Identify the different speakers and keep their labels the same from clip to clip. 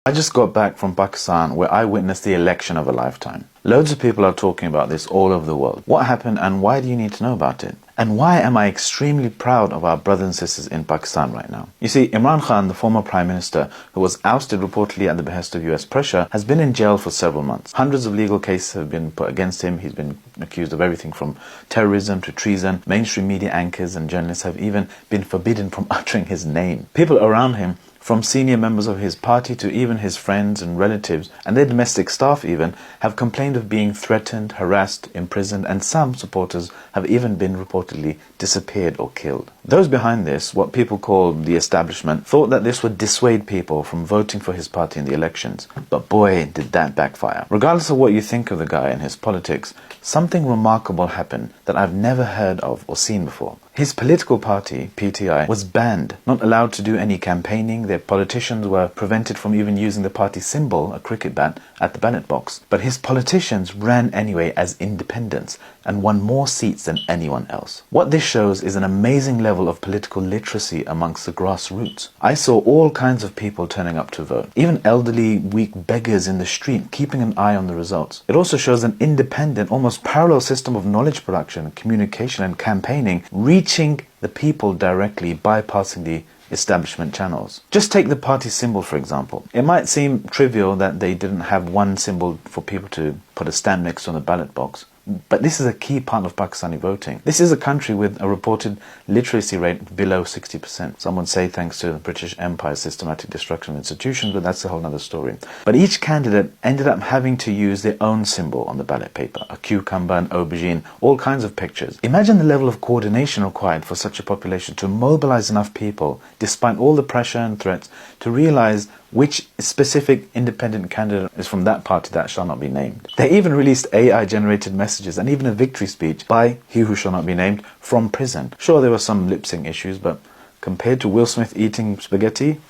Speaker 1: I just got back from Pakistan where I witnessed the election of a lifetime. Loads of people are talking about this all over the world. What happened and why do you need to know about it? And why am I extremely proud of our brothers and sisters in Pakistan right now? You see, Imran Khan, the former Prime Minister, who was ousted reportedly at the behest of US pressure, has been in jail for several months. Hundreds of legal cases have been put against him. He's been accused of everything from terrorism to treason. Mainstream media anchors and journalists have even been forbidden from uttering his name. People around him, from senior members of his party to even his friends and relatives and their domestic staff even, have complained of being threatened, harassed, imprisoned, and some supporters have even been reportedly disappeared or killed. Those behind this, what people call the establishment, thought that this would dissuade people from voting for his party in the elections. But boy, did that backfire. Regardless of what you think of the guy and his politics, something remarkable happened that I've never heard of or seen before. His political party, PTI, was banned, not allowed to do any campaigning. Their politicians were prevented from even using the party symbol, a cricket bat, at the ballot box. But his politicians ran anyway as independents and won more seats than anyone else. What this shows is an amazing level of political literacy amongst the grassroots. I saw all kinds of people turning up to vote, even elderly, weak beggars in the street keeping an eye on the results. It also shows an independent, almost parallel system of knowledge production, communication and campaigning, reaching the people directly, bypassing the establishment channels. Just take the party symbol for example. It might seem trivial that they didn't have one symbol for people to put a stamp next on the ballot box, but this is a key part of Pakistani voting. This is a country with a reported literacy rate below 60%. Some would say thanks to the British Empire's systematic destruction of institutions, but that's a whole other story. But each candidate ended up having to use their own symbol on the ballot paper. A cucumber, an aubergine, all kinds of pictures. Imagine the level of coordination required for such a population to mobilize enough people, despite all the pressure and threats, to realize which specific independent candidate is from that party that shall not be named. They even released AI-generated messages and even a victory speech by he who shall not be named from prison. Sure, there were some lip-sync issues, but compared to Will Smith eating spaghetti.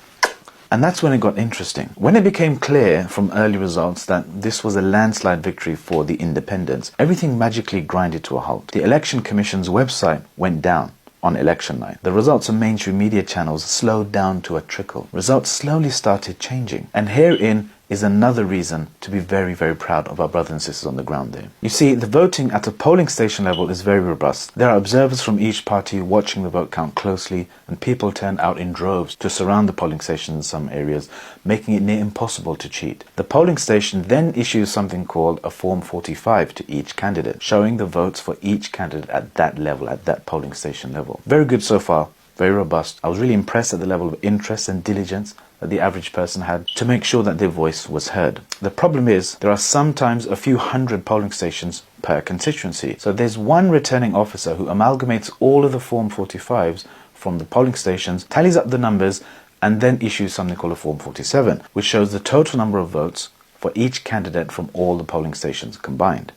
Speaker 1: And that's when it got interesting. When it became clear from early results that this was a landslide victory for the independents, everything magically grinded to a halt. The Election Commission's website went down on election night. The results on mainstream media channels slowed down to a trickle. Results slowly started changing. And herein is another reason to be very, very proud of our brothers and sisters on the ground there. You see, the voting at a polling station level is very robust. There are observers from each party watching the vote count closely, and people turn out in droves to surround the polling station in some areas, making it near impossible to cheat. The polling station then issues something called a Form 45 to each candidate, showing the votes for each candidate at that level, at that polling station level. Very good so far, very robust. I was really impressed at the level of interest and diligence that the average person had to make sure that their voice was heard. The problem is there are sometimes a few hundred polling stations per constituency. So there's one returning officer who amalgamates all of the Form 45s from the polling stations, tallies up the numbers, and then issues something called a Form 47, which shows the total number of votes for each candidate from all the polling stations combined.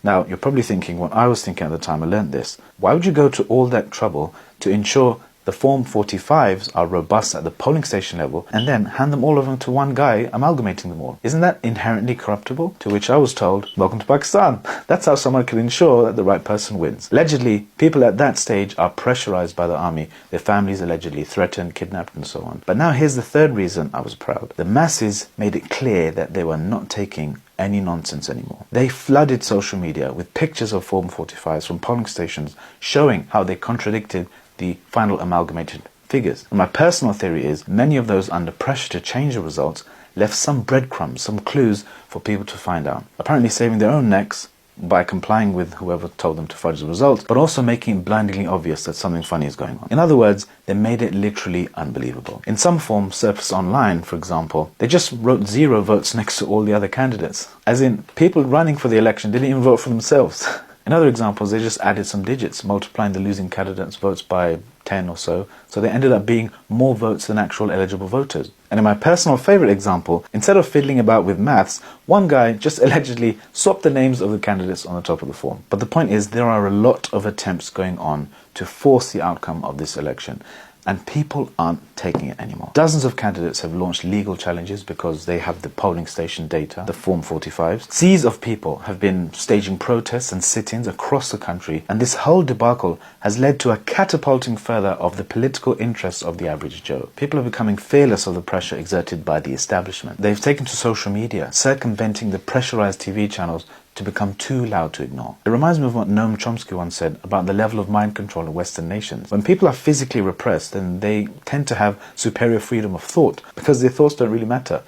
Speaker 1: Now, you're probably thinking what I was thinking at the time I learned this. Why would you go to all that trouble to ensure the Form 45s are robust at the polling station level and then hand them all over to one guy amalgamating them all? Isn't that inherently corruptible? To which I was told, welcome to Pakistan. That's how someone can ensure that the right person wins. Allegedly, people at that stage are pressurized by the army, their families allegedly threatened, kidnapped and so on. But now here's the third reason I was proud. The masses made it clear that they were not taking any nonsense anymore. They flooded social media with pictures of Form 45s from polling stations showing how they contradicted the final amalgamated figures. And my personal theory is many of those under pressure to change the results left some breadcrumbs, some clues for people to find out. Apparently saving their own necks by complying with whoever told them to fudge the results, but also making it blindingly obvious that something funny is going on. In other words, they made it literally unbelievable. In some form surfaced online, for example, they just wrote 0 votes next to all the other candidates. As in, people running for the election didn't even vote for themselves. In other examples, they just added some digits, multiplying the losing candidate's votes by 10 or so they ended up being more votes than actual eligible voters. And in my personal favorite example, instead of fiddling about with maths, one guy just allegedly swapped the names of the candidates on the top of the form. But the point is, there are a lot of attempts going on to force the outcome of this election. And people aren't taking it anymore. Dozens of candidates have launched legal challenges because they have the polling station data, the Form 45s. Seas of people have been staging protests and sit-ins across the country, and this whole debacle has led to a catapulting further of the political interests of the average Joe. People are becoming fearless of the pressure exerted by the establishment. They've taken to social media, circumventing the pressurized TV channels to become too loud to ignore. It reminds me of what Noam Chomsky once said about the level of mind control in Western nations. When people are physically repressed, then they tend to have superior freedom of thought because their thoughts don't really matter.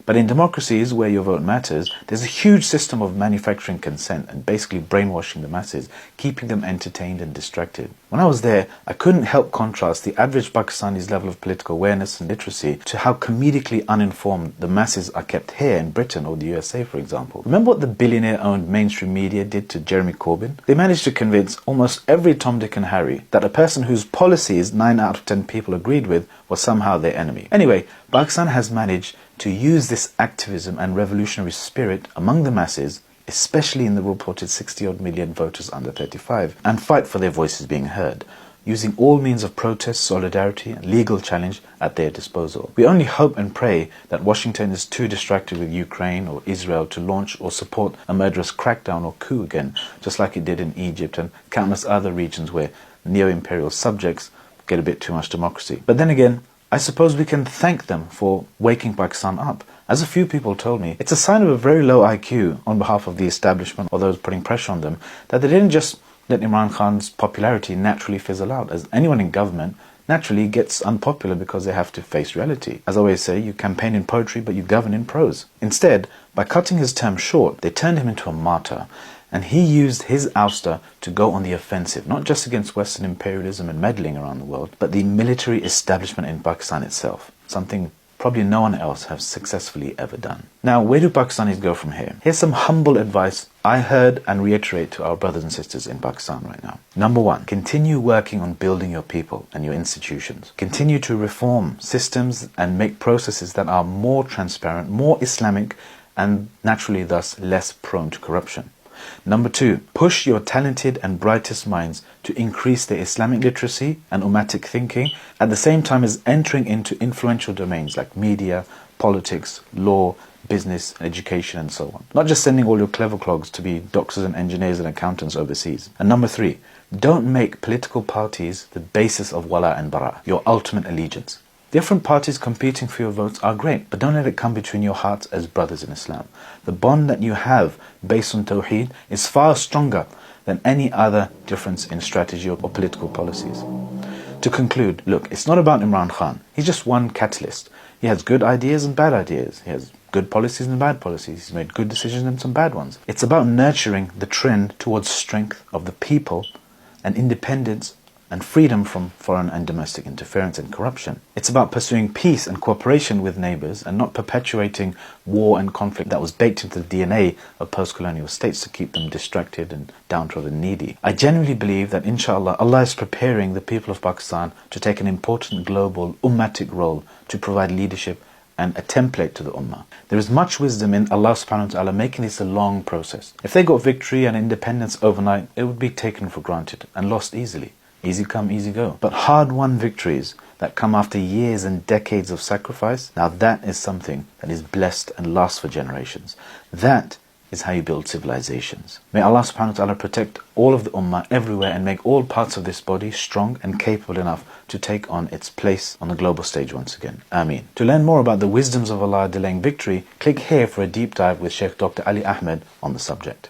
Speaker 1: But in democracies where your vote matters, there's a huge system of manufacturing consent and basically brainwashing the masses, keeping them entertained and distracted. When I was there, I couldn't help contrast the average Pakistani's level of political awareness and literacy to how comedically uninformed the masses are kept here in Britain or the USA, for example. Remember what the billionaire-owned mainstream media did to Jeremy Corbyn? They managed to convince almost every Tom, Dick and Harry that a person whose policies 9 out of 10 people agreed with was somehow their enemy. Anyway, Pakistan has managed to use this activism and revolutionary spirit among the masses, especially in the reported 60-odd million voters under 35, and fight for their voices being heard, using all means of protest, solidarity and legal challenge at their disposal. We only hope and pray that Washington is too distracted with Ukraine or Israel to launch or support a murderous crackdown or coup again, just like it did in Egypt and countless other regions where neo-imperial subjects get a bit too much democracy. But then again, I suppose we can thank them for waking Pakistan up. As a few people told me, it's a sign of a very low IQ on behalf of the establishment or those putting pressure on them that they didn't just let Imran Khan's popularity naturally fizzle out, as anyone in government naturally gets unpopular because they have to face reality. As I always say, you campaign in poetry but you govern in prose. Instead, by cutting his term short, they turned him into a martyr. And he used his ouster to go on the offensive, not just against Western imperialism and meddling around the world, but the military establishment in Pakistan itself, something probably no one else has successfully ever done. Now, where do Pakistanis go from here? Here's some humble advice I heard and reiterate to our brothers and sisters in Pakistan right now. Number one, continue working on building your people and your institutions. Continue to reform systems and make processes that are more transparent, more Islamic, and naturally thus less prone to corruption. Number two, push your talented and brightest minds to increase their Islamic literacy and Ummahtic thinking at the same time as entering into influential domains like media, politics, law, business, education and so on. Not just sending all your clever clogs to be doctors and engineers and accountants overseas. And number three, don't make political parties the basis of wala and bara, your ultimate allegiance. Different parties competing for your votes are great, but don't let it come between your hearts as brothers in Islam. The bond that you have based on Tawheed is far stronger than any other difference in strategy or political policies. To conclude, look, it's not about Imran Khan. He's just one catalyst. He has good ideas and bad ideas. He has good policies and bad policies. He's made good decisions and some bad ones. It's about nurturing the trend towards strength of the people and independence and freedom from foreign and domestic interference and corruption. It's about pursuing peace and cooperation with neighbors and not perpetuating war and conflict that was baked into the DNA of post-colonial states to keep them distracted and downtrodden and needy. I genuinely believe that inshallah, Allah is preparing the people of Pakistan to take an important global Ummahtic role to provide leadership and a template to the Ummah. There is much wisdom in Allah subhanahu wa ta'ala making this a long process. If they got victory and independence overnight, it would be taken for granted and lost easily. Easy come, easy go. But hard-won victories that come after years and decades of sacrifice, now that is something that is blessed and lasts for generations. That is how you build civilizations. May Allah subhanahu wa ta'ala protect all of the Ummah everywhere and make all parts of this body strong and capable enough to take on its place on the global stage once again. Ameen. To learn more about the wisdoms of Allah delaying victory, click here for a deep dive with Sheikh Dr. Ali Ahmed on the subject.